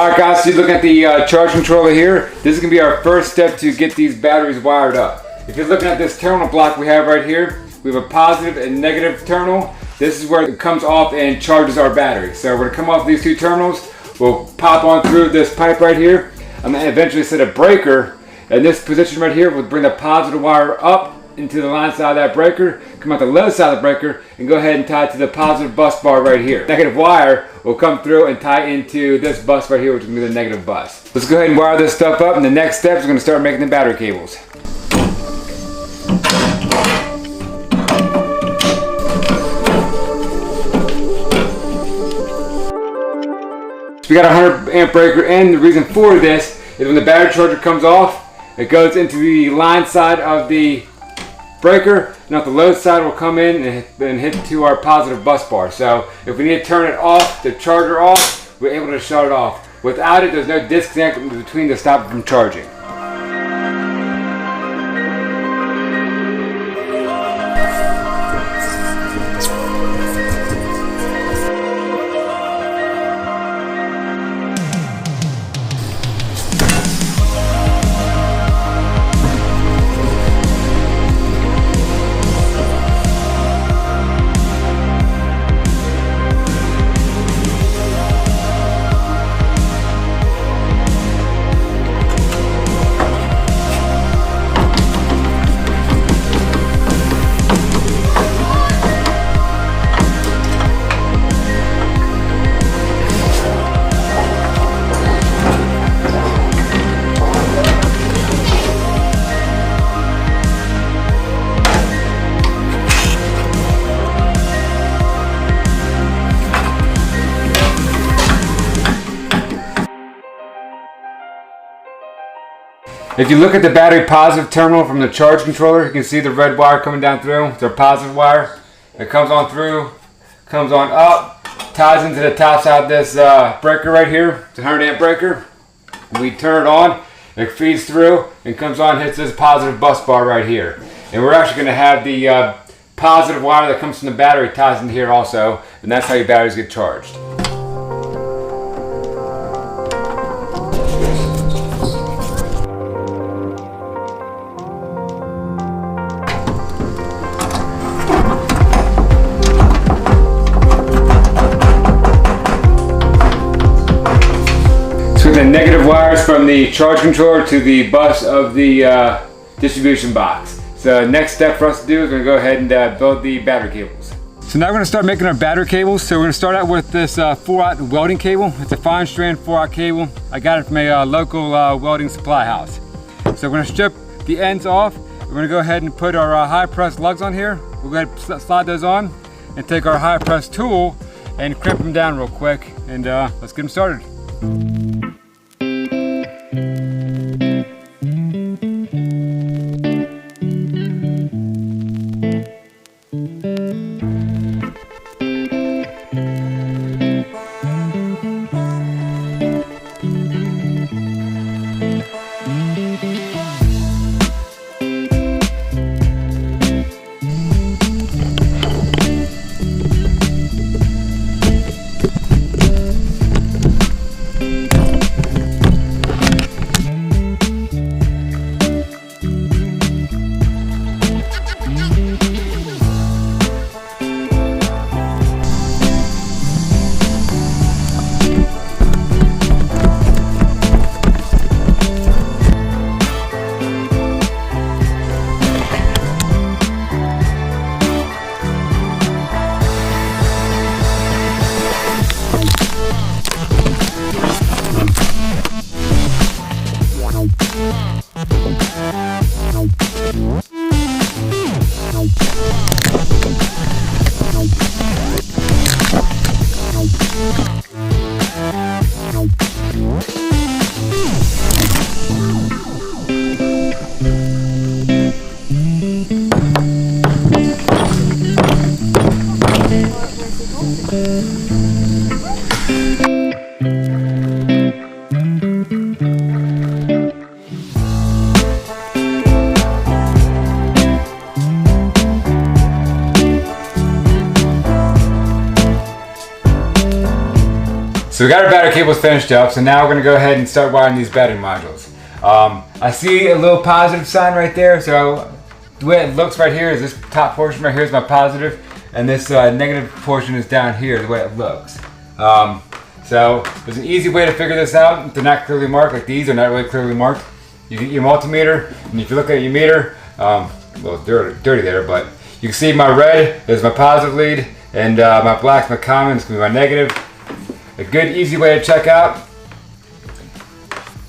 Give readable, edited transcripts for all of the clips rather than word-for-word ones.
Alright guys, so you look at the charge controller here. This is going to be our first step to get these batteries wired up. If you're looking at this terminal block we have right here, we have a positive and negative terminal. This is where it comes off and charges our battery. So we're going to come off these two terminals. We'll pop on through this pipe right here. I'm going to eventually set a breaker. And this position right here will bring the positive wire up into the line side of that breaker, come out the left side of the breaker, and go ahead and tie it to the positive bus bar right here. Negative wire will come through and tie into this bus right here, which is going to be the negative bus. Let's go ahead and wire this stuff up, and the next step is we're going to start making the battery cables. So we got a 100 amp breaker, and the reason for this is when the battery charger comes off, it goes into the line side of the breaker. Now the load side will come in and hit to our positive bus bar. So if we need to turn it off, the charger off, we're able to shut it off. Without it, there's no disconnect between to stop it from charging. If you look at the battery positive terminal from the charge controller, you can see the red wire coming down through. It's our positive wire. It comes on through, comes on up, ties into the top side of this breaker right here. It's a 100 amp breaker. We turn it on, it feeds through and comes on, hits this positive bus bar right here. And we're actually going to have the positive wire that comes from the battery ties into here also, and that's how your batteries get charged. The negative wires from the charge controller to the bus of the distribution box. So next step for us to do is we're going to go ahead and build the battery cables. So now we're going to start making our battery cables. So we're going to start out with this 4-aught welding cable. It's a fine strand 4-aught cable. I got it from a local welding supply house. So we're going to strip the ends off. We're going to go ahead and put our high press lugs on here. We'll go ahead and slide those on and take our high press tool and crimp them down real quick, and let's get them started. So we got our battery cables finished up, so now we're going to go ahead and start wiring these battery modules. I see a little positive sign right there, so the way it looks right here is this top portion right here is my positive, and this negative portion is down here the way it looks. So there's an easy way to figure this out. If they're not clearly marked, like these are not really clearly marked. You get your multimeter, and if you look at your meter, a little dirty there, but you can see my red is my positive lead, and my black's my common, it's going to be my negative. A good easy way to check out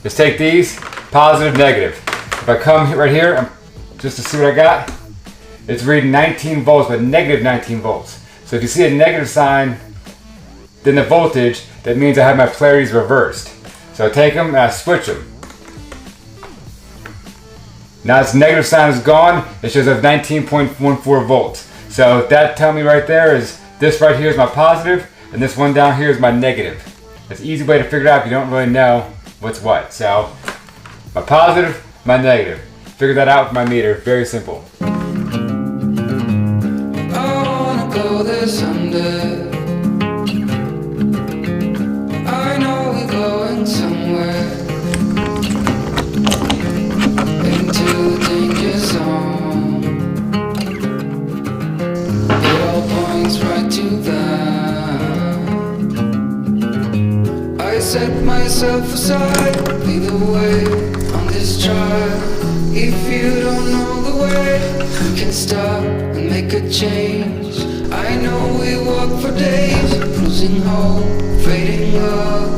is take these, positive, negative. If I come right here, just to see what I got, it's reading 19 volts, but negative 19 volts. So if you see a negative sign, then the voltage, that means I have my polarities reversed. So I take them and I switch them. Now this negative sign is gone, it shows up 19.14 volts. So that tell me right there is this right here is my positive, and this one down here is my negative. It's an easy way to figure it out if you don't really know what's what. So my positive, my negative. Figure that out with my meter, very simple. I wanna go there someday. I know we're going somewhere, into the danger zone. It all points right to that. I set myself aside, lead the way on this trial. If you don't know the way, we can stop and make a change. I know we walk for days, losing hope, fading love.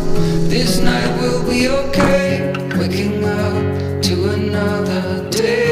This night will be okay, waking up to another day.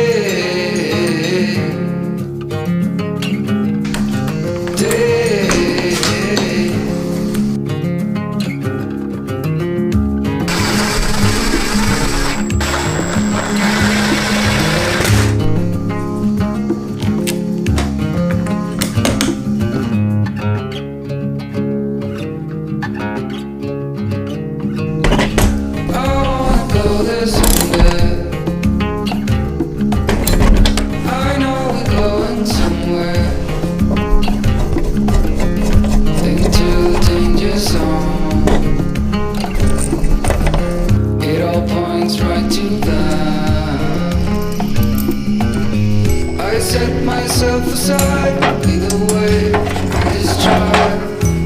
Set myself aside, lead the way on this trial.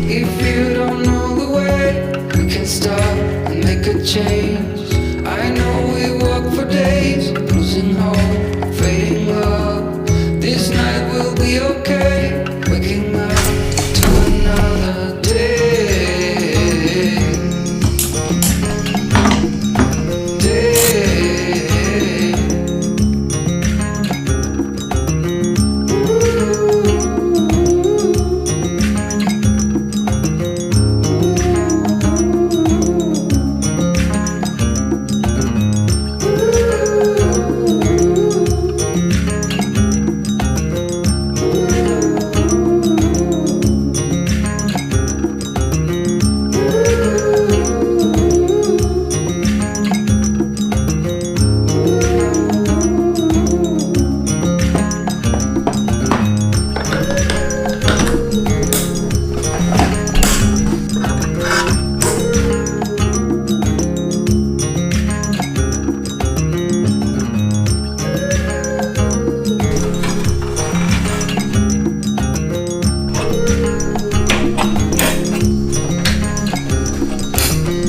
If you don't know the way, we can stop and make a change. I know we walk for days, losing hope, fading love. This night will be okay, waking up to another day.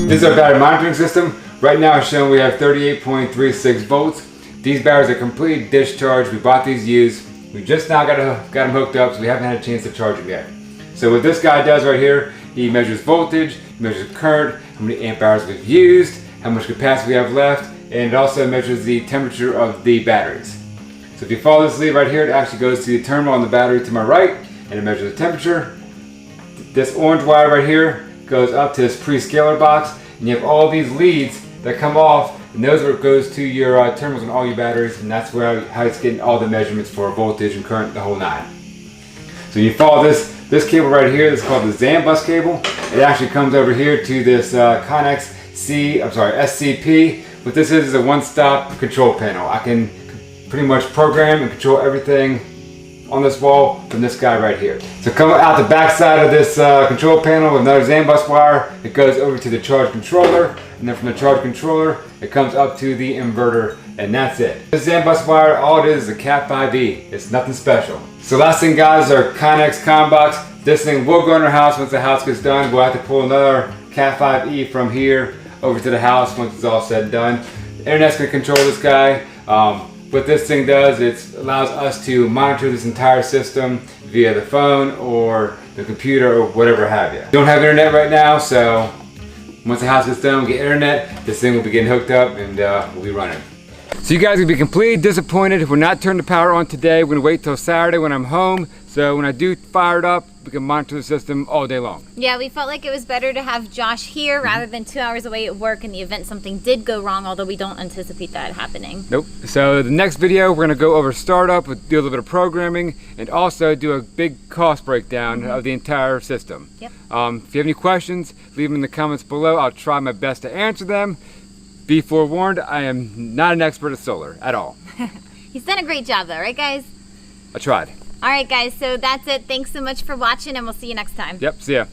This is our battery monitoring system. Right now it's showing we have 38.36 volts. These batteries are completely discharged. We bought these used. We just now got them hooked up, so we haven't had a chance to charge them yet. So what this guy does right here, he measures voltage, he measures current, how many amp hours we've used, how much capacity we have left, and it also measures the temperature of the batteries. So if you follow this lead right here, it actually goes to the terminal on the battery to my right, and it measures the temperature. This orange wire right here goes up to this pre-scaler box, and you have all these leads that come off, and those are what goes to your terminals on all your batteries, and that's where how it's getting all the measurements for voltage and current, the whole nine. So you follow this cable right here. This is called the ZAM bus cable. It actually comes over here to this Connex SCP. What this is a one-stop control panel. I can pretty much program and control everything on this wall from this guy right here. So coming out the back side of this control panel with another ZAN bus wire, it goes over to the charge controller, and then from the charge controller, it comes up to the inverter, and that's it. This ZAN bus wire, all it is a Cat 5e. It's nothing special. So last thing, guys, our Connex comm box. This thing will go in our house once the house gets done. We'll have to pull another Cat 5e from here over to the house once it's all said and done. The internet's gonna control this guy. What this thing does, it allows us to monitor this entire system via the phone or the computer or whatever have you. We don't have internet right now, so once the house gets done, we get internet, this thing will be getting hooked up and we'll be running. So you guys will be completely disappointed if we're not turning the power on today. We're gonna wait till Saturday when I'm home. So when I do fire it up, we can monitor the system all day long. Yeah, we felt like it was better to have Josh here rather than 2 hours away at work in the event something did go wrong, although we don't anticipate that happening. Nope. So the next video, we're gonna go over startup, do a little bit of programming, and also do a big cost breakdown of the entire system. Yep. If you have any questions, leave them in the comments below. I'll try my best to answer them. Be forewarned, I am not an expert at solar at all. He's done a great job though, right guys? I tried. All right guys, so that's it. Thanks so much for watching and we'll see you next time. Yep, see ya.